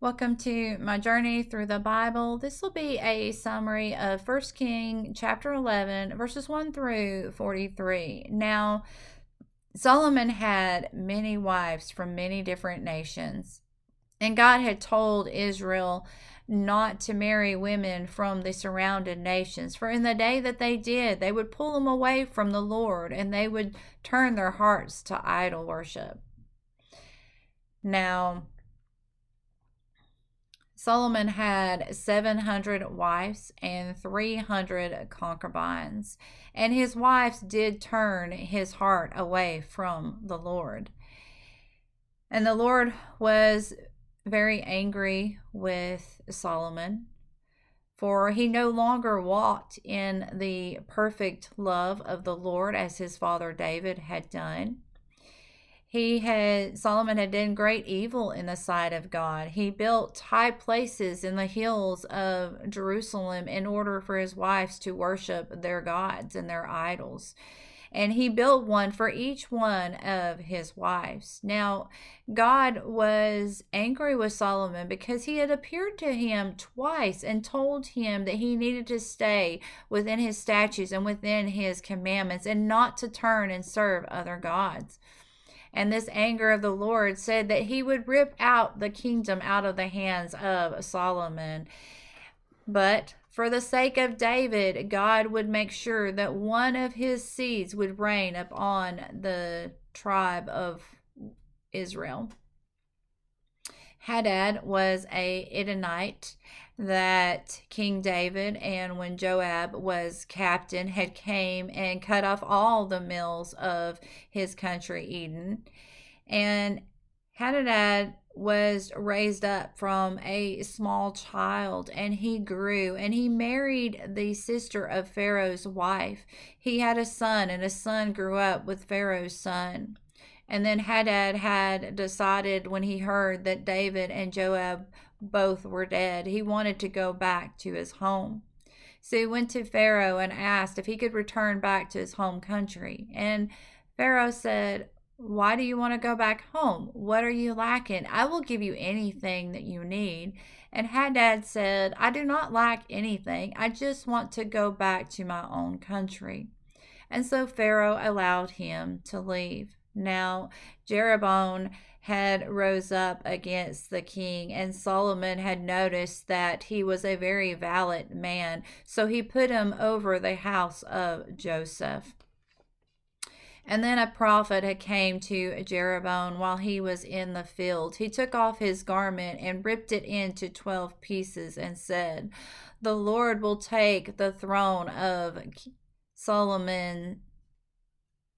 Welcome to my journey through the Bible. This will be a summary of 1 King chapter 11, verses 1 through 43. Now, Solomon had many wives from many different nations, and God had told Israel not to marry women from the surrounding nations, for in the day that they did, they would pull them away from the Lord and they would turn their hearts to idol worship. Now, Solomon had 700 wives and 300 concubines, and his wives did turn his heart away from the Lord. And the Lord was very angry with Solomon, for he no longer walked in the perfect love of the Lord as his father David had done. Solomon had done great evil in the sight of God. He built high places in the hills of Jerusalem in order for his wives to worship their gods and their idols. And he built one for each one of his wives. Now, God was angry with Solomon because he had appeared to him twice and told him that he needed to stay within his statutes and within his commandments and not to turn and serve other gods. And this anger of the Lord said that he would rip out the kingdom out of the hands of Solomon. But for the sake of David, God would make sure that one of his seeds would reign upon the tribe of Israel. Hadad was a Edomite that King David, and when Joab was captain, had came and cut off all the mills of his country Edom. And Hadad was raised up from a small child, and he grew, and he married the sister of Pharaoh's wife. He had a son, and a son grew up with Pharaoh's son. And then Hadad had decided, when he heard that David and Joab both were dead, he wanted to go back to his home. So he went to Pharaoh and asked if he could return back to his home country. And Pharaoh said, "Why do you want to go back home? What are you lacking? I will give you anything that you need." And Hadad said, "I do not lack anything. I just want to go back to my own country." And so Pharaoh allowed him to leave. Now, Jeroboam had rose up against the king, and Solomon had noticed that he was a very valiant man, so he put him over the house of Joseph. And then a prophet had came to Jeroboam while he was in the field. He took off his garment and ripped it into 12 pieces and said, "The Lord will take the throne of Solomon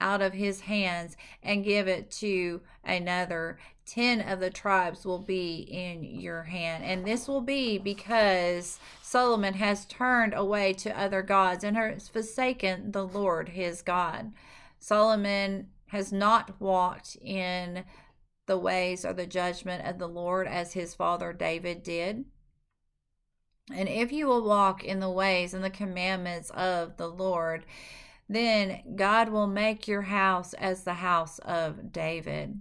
out of his hands and give it to another. 10 of the tribes will be in your hand." And this will be because Solomon has turned away to other gods and has forsaken the Lord his God. Solomon has not walked in the ways or the judgment of the Lord as his father David did. And if you will walk in the ways and the commandments of the Lord, then God will make your house as the house of David.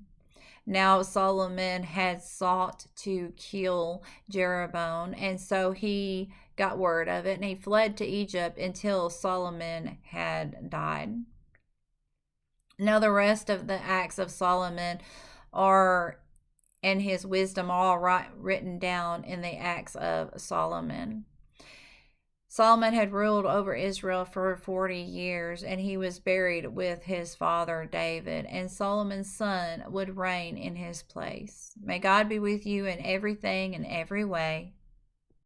Now Solomon had sought to kill Jeroboam, and so he got word of it, and he fled to Egypt until Solomon had died. Now the rest of the acts of Solomon are, and his wisdom, are all written down in the Acts of Solomon. Solomon had ruled over Israel for 40 years, and he was buried with his father David, and Solomon's son would reign in his place. May God be with you in everything and every way.